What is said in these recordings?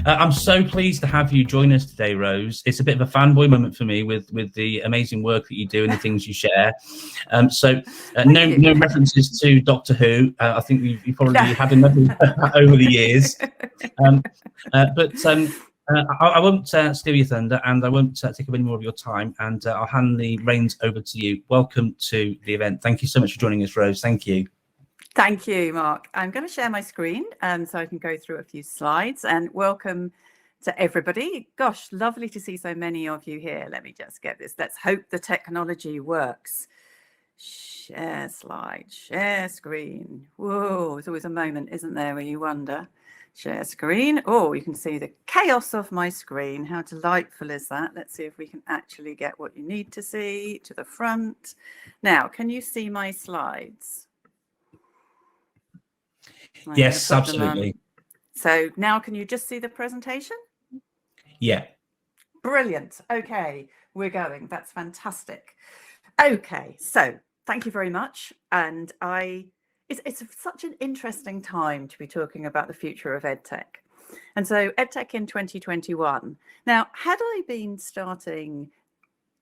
I'm so pleased to have you join us today, Rose. It's a bit of a fanboy moment for me with the amazing work that you do and the things you share. No references to Doctor Who. I think you've probably had enough of that over the years. I won't steal your thunder, and I won't take up any more of your time, and I'll hand the reins over to you. Welcome to the event. Thank you so much for joining us, Rose. Thank you. Thank you, Mark. I'm going to share my screen so I can go through a few slides, and welcome to everybody. Gosh, lovely to see so many of you here. Let me just get this. Let's hope the technology works. Share slide, share screen. Whoa, it's always a moment, isn't there, where you wonder. Share screen. Oh, you can see the chaos of my screen. How delightful is that? Let's see if we can actually get what you need to see to the front. Now, can you see my slides? Yes, absolutely. So now can you just see the presentation? Yeah. Brilliant. Okay, we're going. That's fantastic. Okay, so thank you very much. And it's such an interesting time to be talking about the future of EdTech. And so EdTech in 2021. Now, had I been starting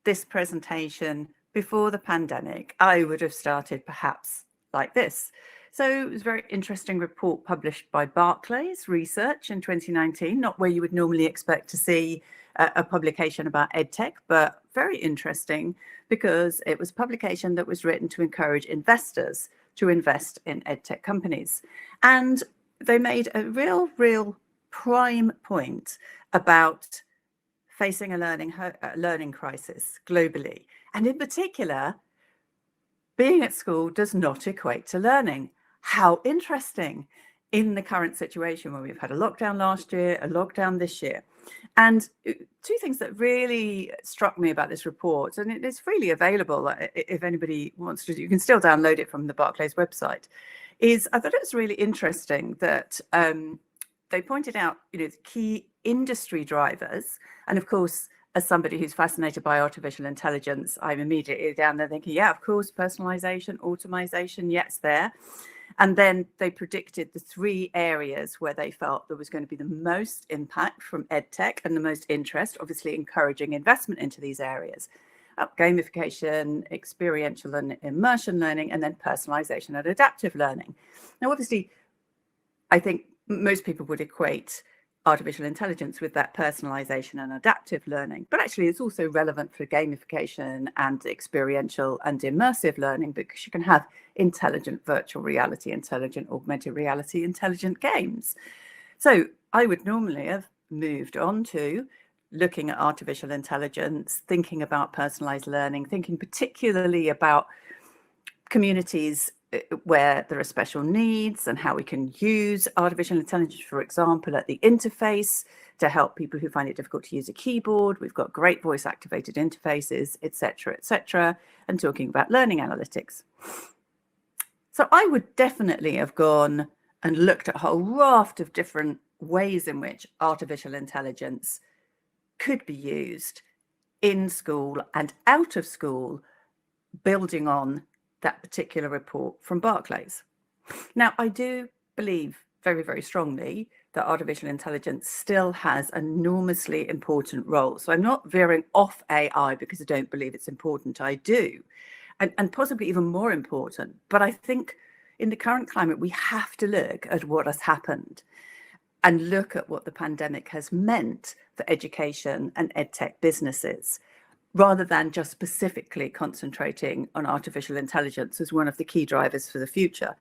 this presentation before the pandemic, I would have started perhaps like this. So it was a very interesting report published by Barclays Research in 2019, not where you would normally expect to see a publication about EdTech, but very interesting because it was a publication that was written to encourage investors to invest in EdTech companies. And they made a real prime point about facing a learning crisis globally. And in particular, being at school does not equate to learning. How interesting in the current situation where we've had a lockdown last year, a lockdown this year. And two things that really struck me about this report, and it is freely available if anybody wants to, you can still download it from the Barclays website, is I thought it was really interesting that they pointed out, the key industry drivers. And of course, as somebody who's fascinated by artificial intelligence, I'm immediately down there thinking, yeah, of course, personalization, automation, yes, there. And then they predicted the 3 areas where they felt there was going to be the most impact from EdTech and the most interest, obviously encouraging investment into these areas. Gamification, experiential and immersion learning, and then personalization and adaptive learning. Now, obviously, I think most people would equate artificial intelligence with that personalization and adaptive learning, but actually it's also relevant for gamification and experiential and immersive learning, because you can have intelligent virtual reality, intelligent augmented reality, intelligent games. So I would normally have moved on to looking at artificial intelligence, thinking about personalized learning, thinking particularly about communities where there are special needs and how we can use artificial intelligence, for example, at the interface to help people who find it difficult to use a keyboard. We've got great voice activated interfaces, etc., and talking about learning analytics. So I would definitely have gone and looked at a whole raft of different ways in which artificial intelligence could be used in school and out of school, building on that particular report from Barclays. Now, I do believe very strongly that artificial intelligence still has an enormously important role. So I'm not veering off AI because I don't believe it's important. I do, and possibly even more important. But I think in the current climate, we have to look at what has happened and look at what the pandemic has meant for education and EdTech businesses, rather than just specifically concentrating on artificial intelligence as one of the key drivers for the future.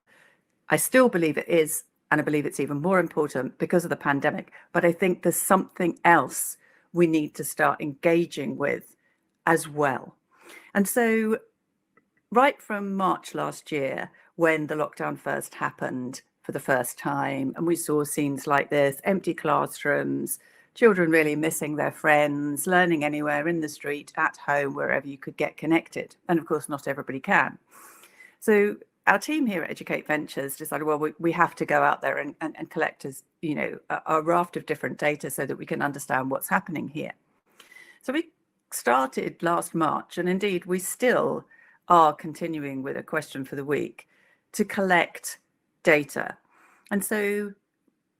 I still believe it is, and I believe it's even more important because of the pandemic, but I think there's something else we need to start engaging with as well. And so right from March last year, when the lockdown first happened for the first time, and we saw scenes like this, empty classrooms, children really missing their friends, learning anywhere in the street, at home, wherever you could get connected. And of course, not everybody can. So our team here at Educate Ventures decided, well, we have to go out there and collect a raft of different data so that we can understand what's happening here. So we started last March, and indeed we still are continuing with a question for the week to collect data. And so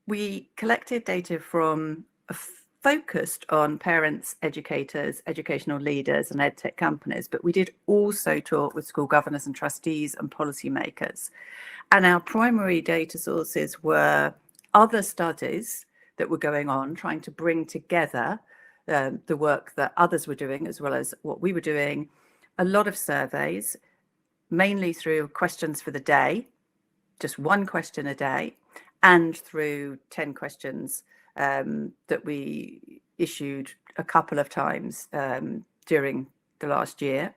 we collected data from focused on parents, educators, educational leaders and EdTech companies, but we did also talk with school governors and trustees and policymakers. And our primary data sources were other studies that were going on, trying to bring together the work that others were doing as well as what we were doing, a lot of surveys, mainly through questions for the day, just one question a day, and through 10 questions that we issued a couple of times during the last year.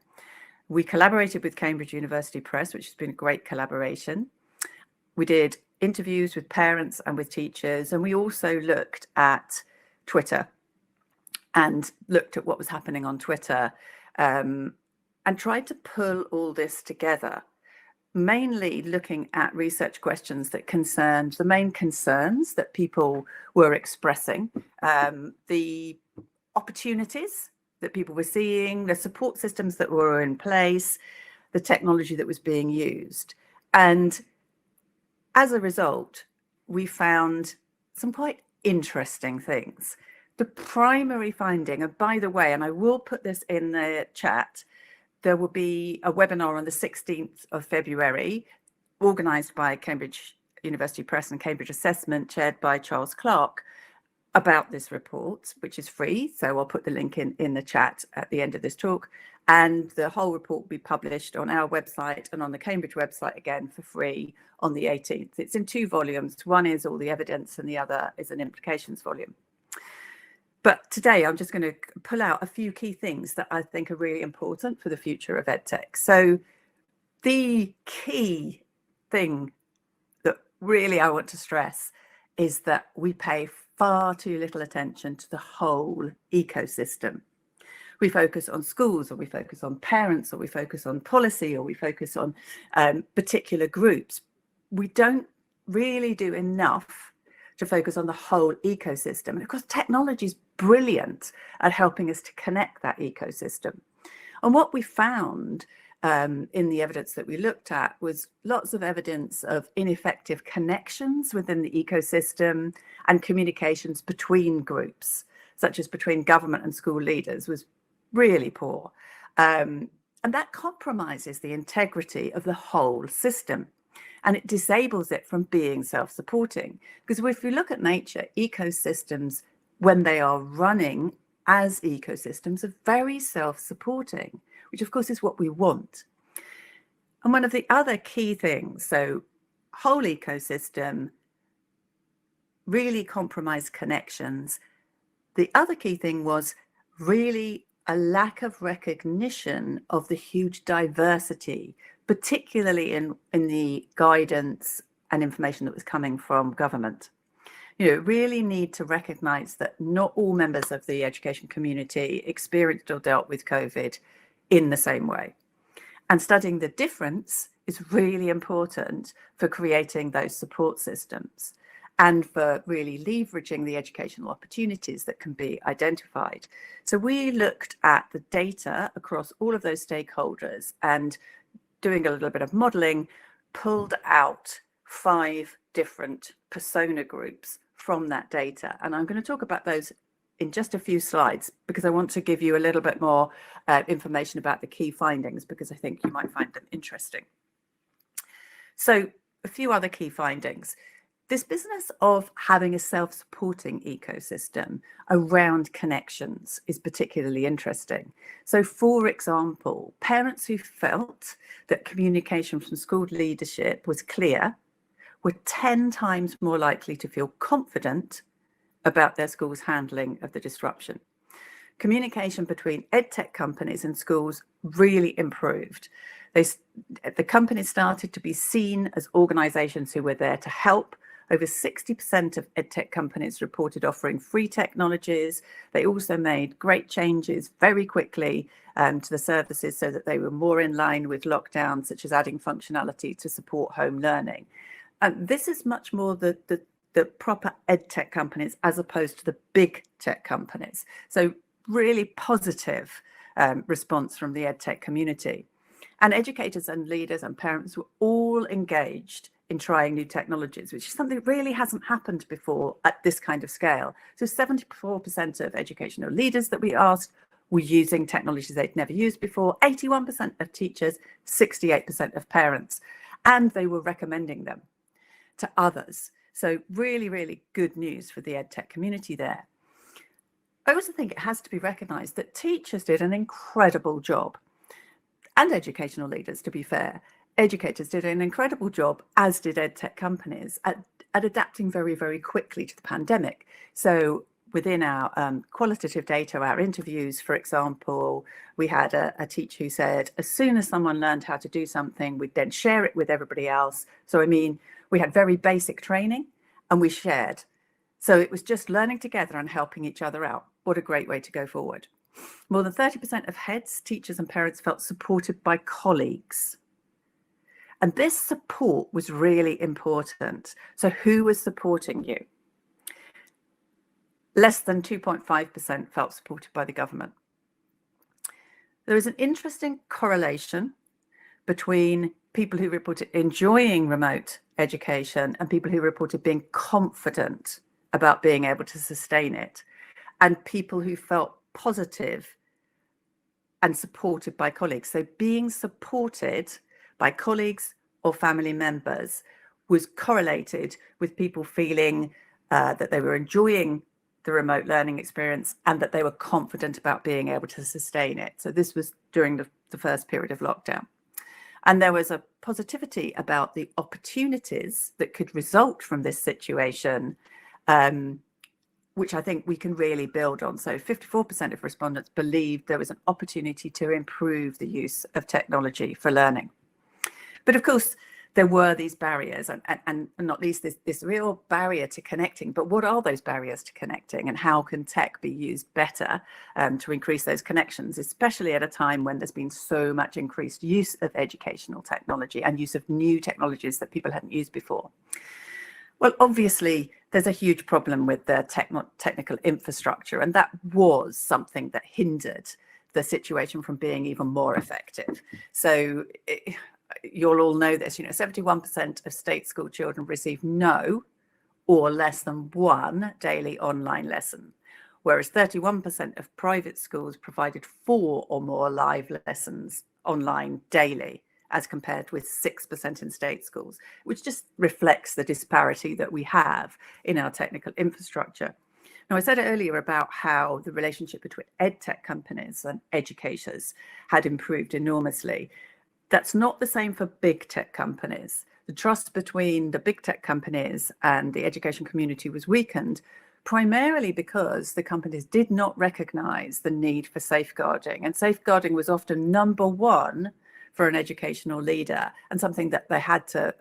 We collaborated with Cambridge University Press, which has been a great collaboration. We did interviews with parents and with teachers, and we also looked at Twitter and looked at what was happening on Twitter and tried to pull all this together, mainly looking at research questions that concerned the main concerns that people were expressing, the opportunities that people were seeing, the support systems that were in place, the technology that was being used. And as a result, we found some quite interesting things. The primary finding, and by the way, and I will put this in the chat, there will be a webinar on the 16th of February, organised by Cambridge University Press and Cambridge Assessment, chaired by Charles Clark, about this report, which is free. So I'll put the link in the chat at the end of this talk. And the whole report will be published on our website and on the Cambridge website again for free on the 18th. It's in 2 volumes. One is all the evidence and the other is an implications volume. But today I'm just going to pull out a few key things that I think are really important for the future of EdTech. So the key thing that really I want to stress is that we pay far too little attention to the whole ecosystem. We focus on schools, or we focus on parents, or we focus on policy, or we focus on particular groups. We don't really do enough to focus on the whole ecosystem. And of course, technology is brilliant at helping us to connect that ecosystem. And what we found in the evidence that we looked at was lots of evidence of ineffective connections within the ecosystem, and communications between groups, such as between government and school leaders, was really poor. And that compromises the integrity of the whole system. And it disables it from being self-supporting. Because if we look at nature, ecosystems, when they are running as ecosystems, are very self-supporting, which of course is what we want. And one of the other key things, so whole ecosystem, really compromised connections. The other key thing was really a lack of recognition of the huge diversity, particularly in the guidance and information that was coming from government. You know, really need to recognize that not all members of the education community experienced or dealt with COVID in the same way. And studying the difference is really important for creating those support systems and for really leveraging the educational opportunities that can be identified. So we looked at the data across all of those stakeholders and, doing a little bit of modeling, pulled out 5 different persona groups from that data. And I'm going to talk about those in just a few slides, because I want to give you a little bit more information about the key findings, because I think you might find them interesting. So a few other key findings. This business of having a self-supporting ecosystem around connections is particularly interesting. So, for example, parents who felt that communication from school leadership was clear were 10 times more likely to feel confident about their school's handling of the disruption. Communication between EdTech companies and schools really improved. The companies started to be seen as organizations who were there to help. Over 60% of EdTech companies reported offering free technologies. They also made great changes very quickly to the services so that they were more in line with lockdown, such as adding functionality to support home learning. And this is much more the proper EdTech companies as opposed to the big tech companies. So really positive response from the EdTech community. And educators and leaders and parents were all engaged in trying new technologies, which is something that really hasn't happened before at this kind of scale. So 74% of educational leaders that we asked were using technologies they'd never used before, 81% of teachers, 68% of parents, and they were recommending them to others. So really, really good news for the EdTech community there. I also think it has to be recognised that teachers did an incredible job, and educational leaders, to be fair. Educators did an incredible job, as did EdTech companies, at adapting very, very quickly to the pandemic. So within our qualitative data, our interviews, for example, we had a teacher who said, as soon as someone learned how to do something, we'd then share it with everybody else. So, I mean, we had very basic training and we shared. So it was just learning together and helping each other out. What a great way to go forward. More than 30% of heads, teachers and parents felt supported by colleagues. And this support was really important. So who was supporting you? Less than 2.5% felt supported by the government. There is an interesting correlation between people who reported enjoying remote education and people who reported being confident about being able to sustain it, and people who felt positive and supported by colleagues. So being supported by colleagues or family members was correlated with people feeling that they were enjoying the remote learning experience and that they were confident about being able to sustain it. So this was during the first period of lockdown. And there was a positivity about the opportunities that could result from this situation, which I think we can really build on. So 54% of respondents believed there was an opportunity to improve the use of technology for learning. But of course, there were these barriers and not least this real barrier to connecting. But what are those barriers to connecting, and how can tech be used better to increase those connections, especially at a time when there's been so much increased use of educational technology and use of new technologies that people hadn't used before? Well, obviously, there's a huge problem with the technical infrastructure, and that was something that hindered the situation from being even more effective. So you'll all know this, 71% of state school children receive no or less than one daily online lesson, whereas 31% of private schools provided 4 or more live lessons online daily, as compared with 6% in state schools, which just reflects the disparity that we have in our technical infrastructure. Now, I said earlier about how the relationship between EdTech companies and educators had improved enormously. That's not the same for big tech companies. The trust between the big tech companies and the education community was weakened, primarily because the companies did not recognize the need for safeguarding. And safeguarding was often number one for an educational leader, and something that they had to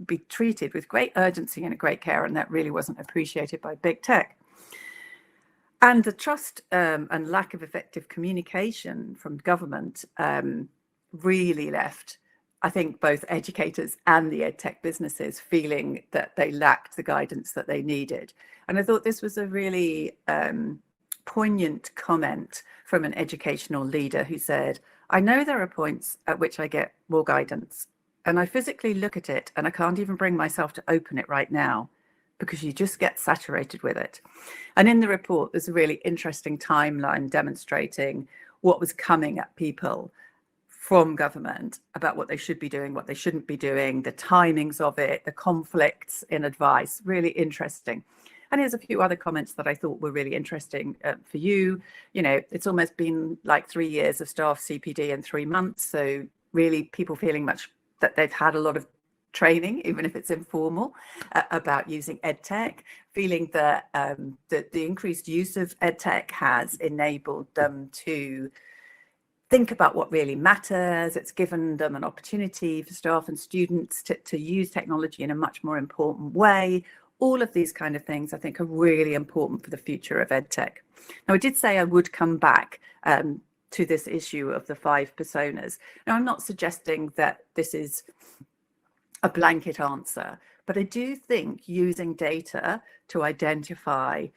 be treated with great urgency and great care, and that really wasn't appreciated by big tech. And the trust and lack of effective communication from government really left, I think, both educators and the EdTech businesses feeling that they lacked the guidance that they needed. And I thought this was a really poignant comment from an educational leader who said, I know there are points at which I get more guidance, and I physically look at it and I can't even bring myself to open it right now because you just get saturated with it. And in the report, there's a really interesting timeline demonstrating what was coming at people from government about what they should be doing, what they shouldn't be doing, the timings of it, the conflicts in advice, really interesting. And here's a few other comments that I thought were really interesting for you. It's almost been like 3 years of staff CPD in 3 months. So really people feeling much that they've had a lot of training, even if it's informal, about using EdTech, feeling that the increased use of EdTech has enabled them to think about what really matters. It's given them an opportunity for staff and students to use technology in a much more important way. All of these kind of things, I think, are really important for the future of EdTech. Now, I did say I would come back to this issue of the 5 personas. Now, I'm not suggesting that this is a blanket answer, but I do think using data to identify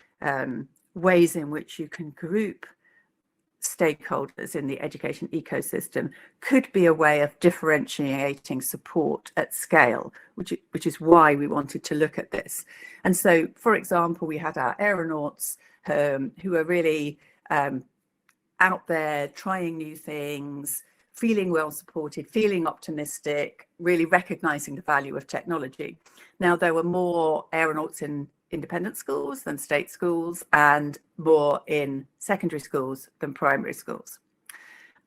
ways in which you can group stakeholders in the education ecosystem could be a way of differentiating support at scale, which is why we wanted to look at this. And so, for example, we had our aeronauts who are really out there trying new things, feeling well supported, feeling optimistic, really recognizing the value of technology. Now, there were more aeronauts in independent schools than state schools, and more in secondary schools than primary schools.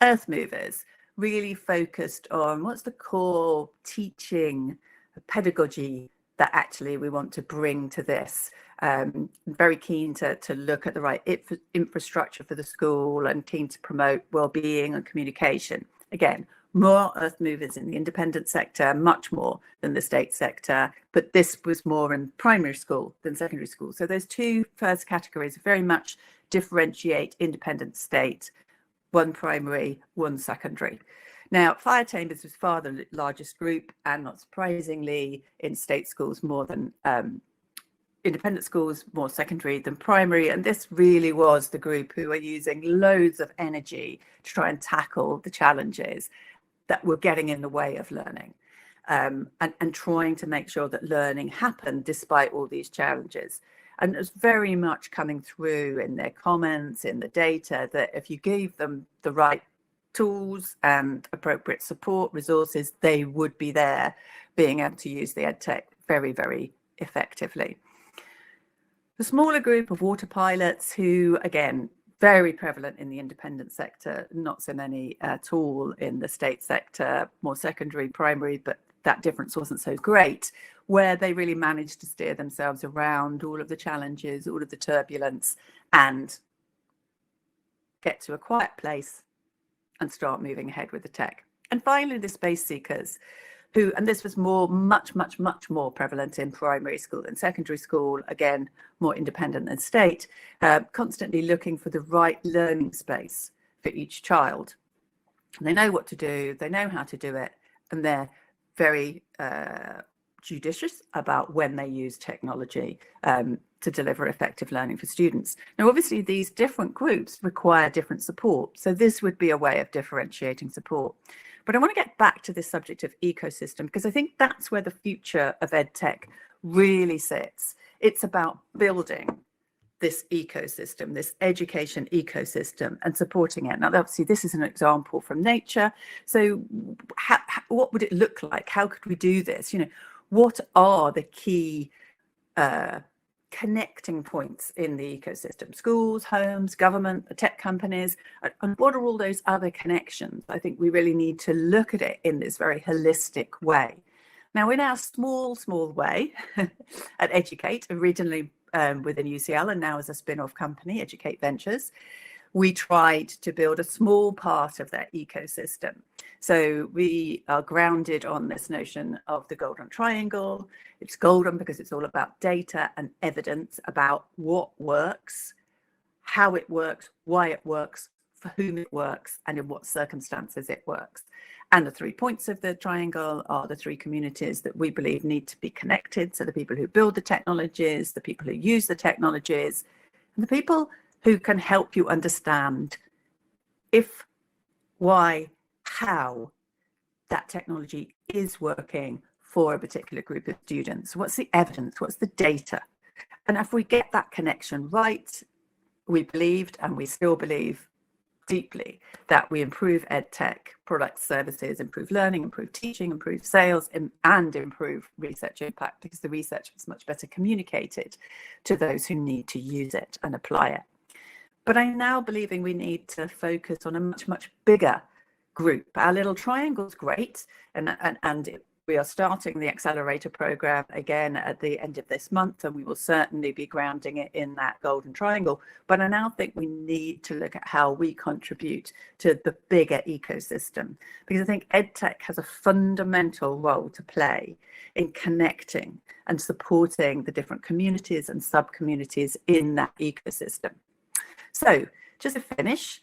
Earth movers really focused on what's the core teaching pedagogy that actually we want to bring to this. Very keen to look at the right infrastructure for the school, and keen to promote well-being and communication. Again, more earth movers in the independent sector, much more than the state sector, but this was more in primary school than secondary school. So those two first categories very much differentiate independent state, one primary, one secondary. Now, fire chambers was far the largest group, and not surprisingly, in state schools more than independent schools, more secondary than primary. And this really was the group who were using loads of energy to try and tackle the challenges that were getting in the way of learning, and trying to make sure that learning happened despite all these challenges. And it was very much coming through in their comments, in the data, that if you gave them the right tools and appropriate support resources, they would be there being able to use the EdTech very, very effectively. The smaller group of water pilots who, again, very prevalent in the independent sector, not so many at all in the state sector, more secondary, primary, but that difference wasn't so great, where they really managed to steer themselves around all of the challenges, all of the turbulence, and get to a quiet place and start moving ahead with the tech. And finally, the space seekers, who, and this was much more prevalent in primary school than secondary school, again, more independent than state, constantly looking for the right learning space for each child. And they know what to do, they know how to do it, and they're very judicious about when they use technology to deliver effective learning for students. Now, obviously, these different groups require different support. So this would be a way of differentiating support. But I want to get back to this subject of ecosystem, because I think that's where the future of EdTech really sits. It's about building this ecosystem, this education ecosystem, and supporting it. Now, obviously, this is an example from nature. So what would it look like? How could we do this? You know, what are the key connecting points in the ecosystem? Schools, homes, government, the tech companies, and what are all those other connections? I think we really need to look at it in this very holistic way. Now, in our small way at Educate, originally within UCL and now as a spin-off company, Educate Ventures, we tried to build a small part of that ecosystem. So we are grounded on this notion of the golden triangle. It's golden because it's all about data and evidence about what works, how it works, why it works, for whom it works, and in what circumstances it works. And the 3 points of the triangle are the 3 communities that we believe need to be connected. So the people who build the technologies, the people who use the technologies, and the people who can help you understand if, why, how that technology is working for a particular group of students. What's the evidence? What's the data? And if we get that connection right, we believed, and we still believe deeply, that we improve EdTech products, services, improve learning, improve teaching, improve sales, and improve research impact, because the research is much better communicated to those who need to use it and apply it. But I'm now believing we need to focus on a much bigger group. Our little triangle's great, and we are starting the accelerator program again at the end of this month, and we will certainly be grounding it in that golden triangle. But I now think we need to look at how we contribute to the bigger ecosystem, because I think EdTech has a fundamental role to play in connecting and supporting the different communities and sub-communities in that ecosystem. So just to finish,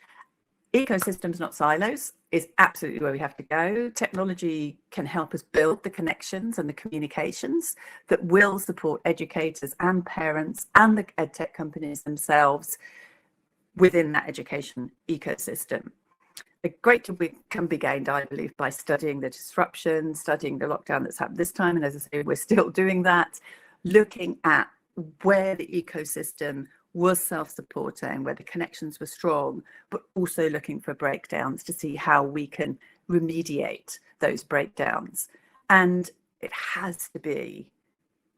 ecosystems, not silos, is absolutely where we have to go. Technology can help us build the connections and the communications that will support educators and parents and the EdTech companies themselves within that education ecosystem. A great deal can be gained, I believe, by studying the disruption, studying the lockdown that's happened this time. And as I say, we're still doing that, looking at where the ecosystem was self-supporting, where the connections were strong, but also looking for breakdowns to see how we can remediate those breakdowns. And it has to be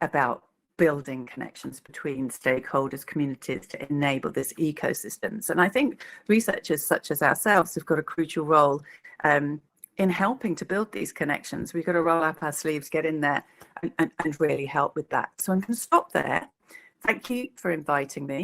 about building connections between stakeholders, communities to enable this ecosystems. And I think researchers such as ourselves have got a crucial role in helping to build these connections. We've got to roll up our sleeves, get in there and really help with that. So I'm going to stop there. Thank you for inviting me.